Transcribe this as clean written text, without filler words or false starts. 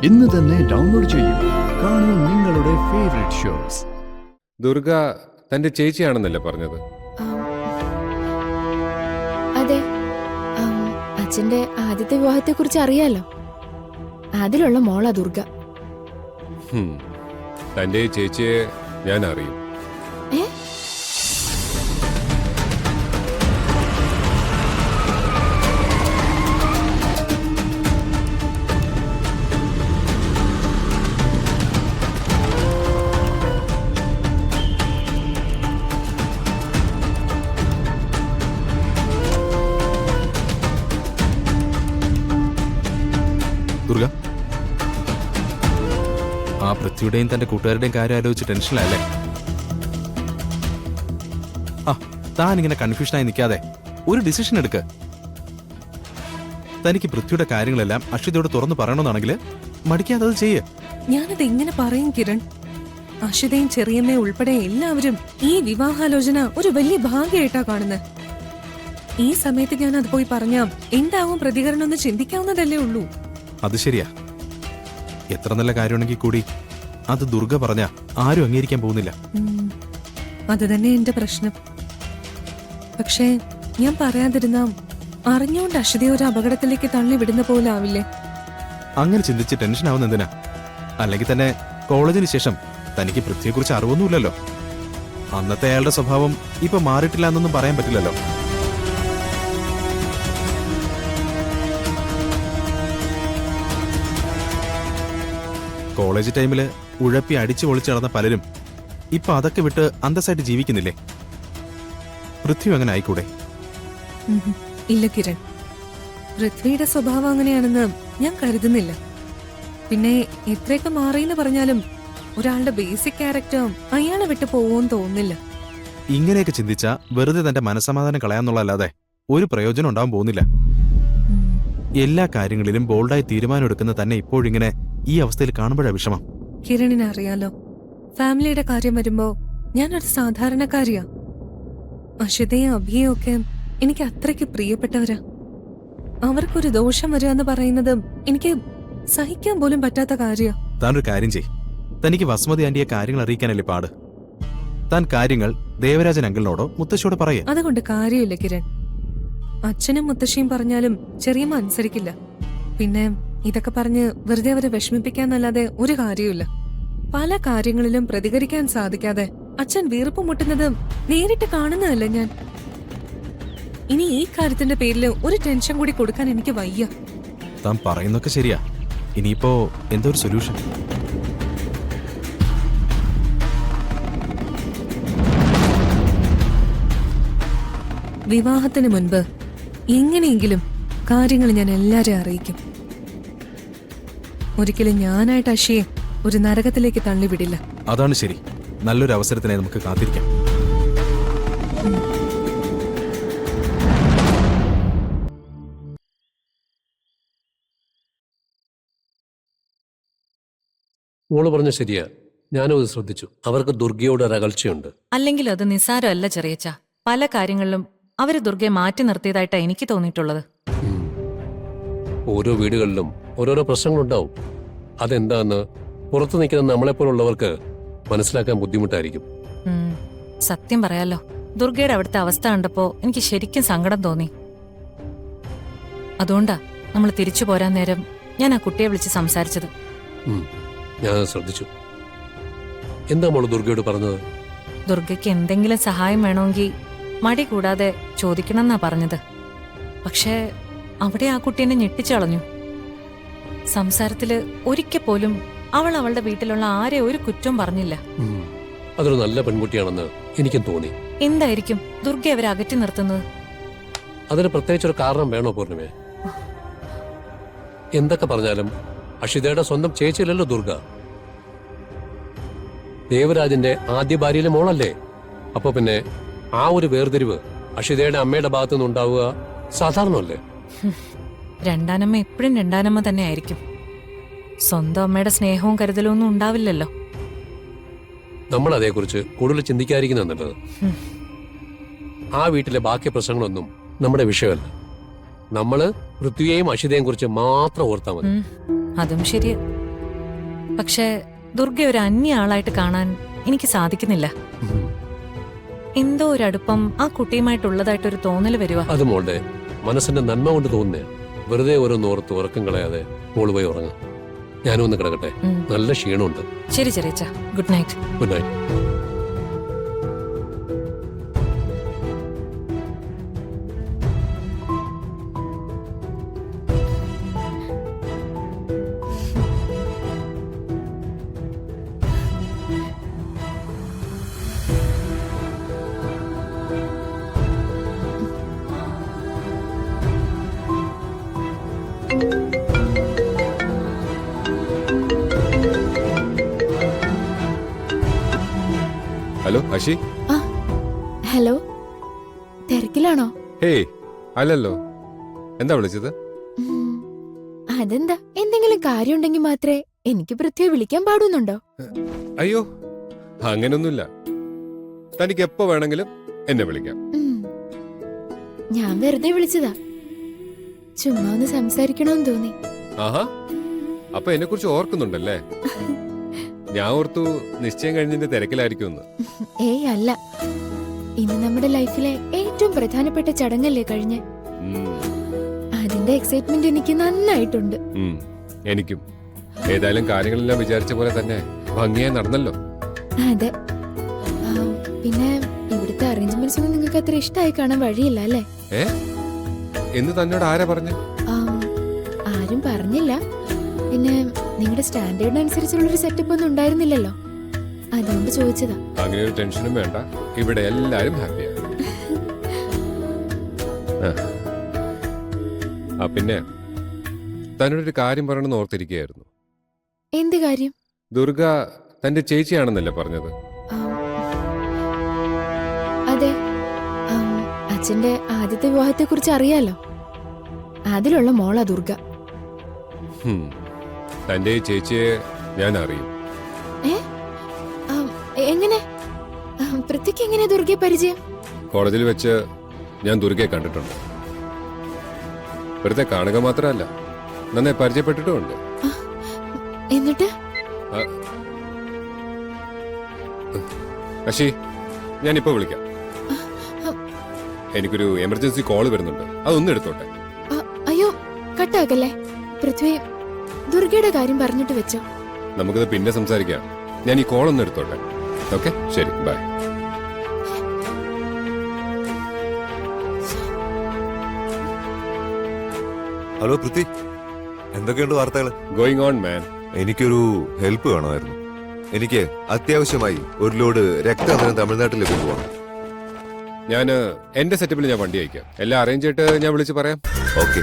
ഇന്ന് തന്നെ ഡൗൺലോഡ് ചെയ്യൂ. കാണൂ നിങ്ങളുടെ ഫേവറേറ്റ് ഷോസ്. ദുർഗ തന്റെ ചേച്ചിയാണെന്നല്ലേ പറഞ്ഞത്? അതെ, അച്ഛന്റെ ആദ്യത്തെ വിവാഹത്തെ കുറിച്ച് അറിയാലോ. അതിലുള്ള മോളാ ദുർഗ. തന്റെ ചേച്ചിയെ ഞാൻ അറിയും. ഏ? ദുർഗ, ആ പൃഥ്വിയുടെയും തന്റെ കൂട്ടുകാരുടെയും കാര്യം ആലോചിച്ച് ടെൻഷനിലല്ലേ? താൻ ഇങ്ങനെ കൺഫ്യൂഷനായി നിൽക്കാതെ ഒരു ഡിസിഷൻ എടുക്ക്. തനിക്ക് പൃഥ്വിയുടെ കാര്യങ്ങളെല്ലാം അക്ഷിതയോട് തുറന്നു പറയണമെന്നാണെങ്കിൽ മടിക്കാതെ അത് ചെയ്യേ. ഞാനത് എങ്ങനെ പറയും കിരൺ? അക്ഷിതയും ചെറിയമ്മയും ഉൾപ്പെടെ എല്ലാവരും ഈ വിവാഹാലോചന ഒരു വലിയ ഭാഗ്യമായിട്ടാ കാണുന്നത്. ഈ സമയത്ത് ഞാൻ അത് പോയി പറഞ്ഞാൽ എന്താവും പ്രതികരണം എന്ന് ചിന്തിക്കാവുന്നതല്ലേ ഉള്ളൂ. അത് ശരിയാ. എത്ര നല്ല കാര്യമാണെങ്കിൽ കൂടി അത് ദുർഗ പറഞ്ഞ ആരും അംഗീകരിക്കാൻ പോകുന്നില്ല. അത് തന്നെ എന്റെ പ്രശ്നം. പക്ഷേ ഞാൻ പറയാതിരുന്ന അറിഞ്ഞുകൊണ്ട് അക്ഷിതയെ ഒരു അപകടത്തിലേക്ക് തള്ളി വിടുന്ന പോലെ ആവില്ലേ? അങ്ങനെ ചിന്തിച്ച് ടെൻഷൻ ആവുന്ന എന്തിനാ? അല്ലെങ്കിൽ തന്നെ കോളേജിന് ശേഷം തനിക്ക് പൃഥ്വിയെക്കുറിച്ച് അറിവൊന്നുമില്ലല്ലോ. അന്നത്തെ അയാളുടെ സ്വഭാവം ഇപ്പൊ മാറിയിട്ടില്ല എന്നൊന്നും പറയാൻ പറ്റില്ലല്ലോ. കോളേജ് ടൈമില് ഉഴപ്പി അടിച്ചു പൊളിച്ചു നടന്ന പലരും ഇപ്പൊ അതൊക്കെ വിട്ട് അന്തസ്സായിട്ട് ജീവിക്കുന്നില്ലേ? പൃഥ്വി അങ്ങനെ ആയിക്കൂടെ? ഇല്ല കിരൺ, പൃഥ്വിയുടെ സ്വഭാവം അങ്ങനെയാണെന്ന് ഞാൻ കരുതുന്നില്ല. പിന്നെ എത്രയൊക്കെ മാറിയെന്ന് പറഞ്ഞാലും ഒരാളുടെ ബേസിക് ക്യാരക്ടർ അയാളെ വിട്ടു പോവുമെന്ന് തോന്നുന്നില്ല. ഇങ്ങനെയൊക്കെ ചിന്തിച്ചാ വെറുതെ തന്റെ മനസ്സമാധാനം കളയാന്നുള്ളതല്ലാതെ ഒരു പ്രയോജനം ഉണ്ടാവാൻ പോകുന്നില്ല. എല്ലാ കാര്യങ്ങളിലും ബോൾഡായി തീരുമാനം എടുക്കുന്ന തന്നെ ഇപ്പോഴിങ്ങനെ ഈ അവസ്ഥയിൽ കാണുമ്പോഴാ വിഷമം. കിരണിനെ അറിയാലോ, ഫാമിലിയുടെ കാര്യം വരുമ്പോ ഞാനൊരു സാധാരണക്കാരിയാ. അക്ഷിതയും അഭിയും ഒക്കെ എനിക്ക് അത്രയ്ക്ക് പ്രിയപ്പെട്ടവരാ. അവർക്കൊരു ദോഷം വരിക എന്ന് പറയുന്നത് എനിക്ക് സഹിക്കാൻ പോലും പറ്റാത്ത കാര്യ. താനൊരു കാര്യം ചെയ്. തനിക്ക് വസുമതി ആന്റിയെ കാര്യങ്ങൾ അറിയിക്കാനല്ലേ പാട്. താൻ കാര്യങ്ങൾ ദേവരാജൻ അങ്കിളിനോടോ മുത്തശ്ശിയോടോ പറയേ. അതുകൊണ്ട് കാര്യമില്ല കിരൺ. അച്ഛനും മുത്തശ്ശിയും പറഞ്ഞാലും ചെറിയമ്മ അനുസരിക്കില്ല. പിന്നെ ഇതൊക്കെ പറഞ്ഞ് വെറുതെ അവരെ വിഷമിപ്പിക്കാന്നല്ലാതെ ഒരു കാര്യമില്ല. പല കാര്യങ്ങളിലും പ്രതികരിക്കാൻ സാധിക്കാതെ അച്ഛൻ വീർപ്പ് മുട്ടുന്നത് നേരിട്ട് കാണുന്നതല്ല ഞാൻ. ഇനി ഈ കാര്യത്തിന്റെ പേരിൽ ഒരു ടെൻഷൻ കൂടി കൊടുക്കാൻ എനിക്ക് വയ്യ. താൻ പറയുന്നൊക്കെ ശരിയാ. ഇനിയിപ്പോ എന്തോ ഒരു സൊല്യൂഷൻ. വിവാഹത്തിന് മുൻപ് എങ്ങനെയെങ്കിലും കാര്യങ്ങൾ ഞാൻ എല്ലാരെയും അറിയിക്കും. ഒരിക്കലും ഞാനായിട്ട് അക്ഷിയെ ഒരു നരകത്തിലേക്ക് തള്ളിവിടില്ല. അതാണ് ശരി. നല്ലൊരു അവസരത്തിനായി നമുക്ക് കാത്തിരിക്കാം. മോള് പറഞ്ഞ ശരിയാ. ഞാനും അത് ശ്രദ്ധിച്ചു. അവർക്ക് ദുർഗയോട് ഒരു അകൽച്ചയുണ്ട്. അല്ലെങ്കിൽ അത് നിസ്സാരമല്ല ചെറിയച്ച. പല കാര്യങ്ങളിലും അവര് ദുർഗയെ മാറ്റി നിർത്തിയതായിട്ടാണ് എനിക്ക് തോന്നിയിട്ടുള്ളത്. ഓരോ വീടുകളിലും ഓരോരോ പ്രശ്നങ്ങളുണ്ടാവും. അതെന്താന്ന് പുറത്തു നിൽക്കുന്ന നമ്മളെപ്പോലുള്ളവർക്ക് മനസ്സിലാക്കാൻ ബുദ്ധിമുട്ടായിരിക്കും. സത്യം പറയാലോ, ദുർഗയുടെ അവിടുത്തെ അവസ്ഥ കണ്ടപ്പോ എനിക്ക് ശരിക്കും സങ്കടം തോന്നി. അതുകൊണ്ടാ നമ്മൾ തിരിച്ചു പോരാൻ നേരം ഞാൻ ആ കുട്ടിയെ വിളിച്ച് സംസാരിച്ചത്. ഞാൻ ശ്രദ്ധിച്ചു. എന്താ മോള് ദുർഗയോട് പറഞ്ഞത്? ദുർഗയ്ക്ക് എന്തെങ്കിലും സഹായം വേണമെങ്കിൽ മടി കൂടാതെ ചോദിക്കണമെന്നാ പറഞ്ഞത്. പക്ഷേ അവിടെ ആ കുട്ടീനെ ഞെട്ടിച്ചളഞ്ഞു. സംസാരത്തില് ഒരിക്കൽ പോലും അവൾ അവളുടെ വീട്ടിലുള്ള ആരെ ഒരു കുറ്റം പറഞ്ഞില്ല. അതൊരു നല്ല പെൺകുട്ടിയാണെന്ന് എനിക്കും തോന്നി. എന്തായിരിക്കും ദുർഗ അവരെ അകറ്റി നിർത്തുന്നത്? അതിന് പ്രത്യേകിച്ചൊരു കാരണം വേണോ പൂർണിമേ? എന്തൊക്കെ പറഞ്ഞാലും അക്ഷിതയുടെ സ്വന്തം ചേച്ചിയല്ലല്ലോ ദുർഗ. ദേവരാജന്റെ ആദ്യ ഭാര്യയിലെ മോളല്ലേ? അപ്പൊ പിന്നെ ആ ഒരു വേർതിരിവ് അക്ഷിതയുടെ അമ്മയുടെ ഭാഗത്തു നിന്നുണ്ടാവുക സാധാരണമല്ലേ? രണ്ടാനമ്മ എപ്പോഴും രണ്ടാനമ്മ തന്നെ ആയിരിക്കും. സ്വന്തം അമ്മയുടെ സ്നേഹവും കരുതലും ഒന്നും ഉണ്ടാവില്ലല്ലോ. നമ്മൾ അതേക്കുറിച്ച് കൂടുതൽ ചിന്തിക്കാതിരിക്കുന്ന നല്ലത്. ആ വീട്ടിലെ ബാക്കി പ്രശ്നങ്ങളൊന്നും നമ്മുടെ വിഷയമല്ല. നമ്മള് പൃഥ്വിയെയും അക്ഷിതയെയും കുറിച്ച് മാത്രം ഓർത്താൽ മതി. അതും ശരിയാ. പക്ഷേ ദുർഗ ഒരു അന്യ ആളായിട്ട് കാണാൻ എനിക്ക് സാധിക്കുന്നില്ല. എന്തോ ഒരു അടുപ്പം ആ കുട്ടിയുമായിട്ടുള്ളതായിട്ടൊരു തോന്നല് വരുക. അത് മോളുടെ മനസ്സിന്റെ നന്മ കൊണ്ട് തോന്നുന്നേ. വെറുതെ ഓരോന്നോർത്ത് ഉറക്കം കളയാതെ മോള് പോയി ഉറങ്ങും. ഞാനും ഒന്ന് കിടക്കട്ടെ, നല്ല ക്ഷീണമുണ്ട്. ശരി ചെറിയച്ച, good night. Good night. Hello Ashi. ആ ഹലോ, തിരക്കിലാണോ? ഹേയ് അല്ലല്ലോ, എന്താ വിളിച്ചത്? ഉം, അതെന്താ, എന്തെങ്കിലും കാര്യമുണ്ടെങ്കിൽ മാത്രമേ എനിക്ക് പൃഥ്വിയെ വിളിക്കാൻ പാടുന്നുണ്ടോ? അയ്യോ അങ്ങനൊന്നുമില്ല, തനിക്ക് എപ്പോ വേണമെങ്കിലും എന്നെ വിളിക്കാം. ഞാൻ വെറുതെ വിളിച്ചതാ, ചുമ്മാ ഒന്ന് സംസാരിക്കണമെന്ന് തോന്നി. ആഹാ, അപ്പൊ എന്നെ കുറിച്ച് ഓർക്കുന്നുണ്ടല്ലേ? ഞാൻ ഓർത്തു നിശ്ചയം കഴിഞ്ഞതിന്റെ തിരക്കിലായിരിക്കുമെന്ന്. ഏയ് അല്ല, ഇന്ന് നമ്മുടെ ലൈഫിലെ ഏറ്റവും പ്രധാനപ്പെട്ട ചടങ്ങല്ലേ കഴിഞ്ഞ്. അതിന്റെ എക്സൈറ്റ്മെന്റ് എനിക്ക് നന്നായിട്ടുണ്ട്. എനിക്കും. ഏതായാലും കാര്യങ്ങളെല്ലാം വിചാരിച്ച പോലെ തന്നെ ഭംഗിയായി നടന്നല്ലോ. അതെ. പിന്നെ ഇവിടുത്തെ അറേഞ്ച്മെന്റ്സ് ഒന്നും നിങ്ങൾക്ക് അത്ര ഇഷ്ടമായി കാണാൻ വഴിയില്ല അല്ലേ? എന്ന് തന്നോട് ആരാ പറഞ്ഞു? ആരും പറഞ്ഞില്ല. പിന്നെ നിങ്ങളുടെ സ്റ്റാൻഡേർഡിനനുസരിച്ചുള്ളൊരു സെറ്റപ്പ് ഒന്നും ഉണ്ടായിരുന്നില്ലല്ലോ, അതുകൊണ്ട് ചോദിച്ചതാ. അങ്ങനെ ഒരു ടെൻഷനും വേണ്ട, ഇവിടെ എല്ലാരും ഹാപ്പിയാണ്. പിന്നെ തന്നോടൊരു കാര്യം പറയണമെന്ന് ഓർത്തിരിക്കുകയായിരുന്നു. എന്ത് കാര്യം? ദുർഗ തന്റെ ചേച്ചിയാണെന്നല്ലേ പറഞ്ഞത്? അതെ. അച്ഛന്റെ ആദ്യത്തെ വിവാഹത്തെ കുറിച്ച് അറിയാലോ, അതിലുള്ള മോളാ ദുർഗ. തന്റെ ഈ ചേച്ചിയെ ഞാൻ അറിയും. എങ്ങനെ? പൃഥ്വിക്ക് എങ്ങനെ ദുർഗയെ പരിചയം? കോളേജിൽ വെച്ച് ഞാൻ ദുർഗയെ കണ്ടിട്ടുണ്ട്. വെറുതെ കാണുക മാത്രമല്ല, നന്നായി പരിചയപ്പെട്ടിട്ടുമുണ്ട്. എന്നിട്ട്? അശി, ഞാനിപ്പോ വിളിക്കാം. എനിക്കൊരു എമർജൻസി കോള് വരുന്നുണ്ട്, അതൊന്നും എടുത്തോട്ടെ. അയ്യോ കട്ടാക്കല്ലേ. പൃഥ്വി, ദുർഗയുടെ കാര്യം പറഞ്ഞിട്ട് വെച്ചോ. നമുക്കത് പിന്നെ സംസാരിക്കാം. ഞാൻ ഈ കോളൊന്നും എടുത്തോട്ടെ. ഓക്കെ, ശരി, ബൈ. ഹലോ പൃഥ്വി, എന്തൊക്കെയുണ്ട് വാർത്തകൾ? Going on man. എനിക്കൊരു ഹെൽപ്പ് വേണമായിരുന്നു. എനിക്ക് അത്യാവശ്യമായി ഒരു ലോഡ് രക്തം തമിഴ്നാട്ടിലേക്ക് പോകണം. ഞാൻ എന്റെ സെറ്റപ്പിൽ ഞാൻ വണ്ടി അയക്കാം. എല്ലാം അറേഞ്ച് ചെയ്തിട്ട് ഞാൻ വിളിച്ച് പറയാം. ഓക്കെ.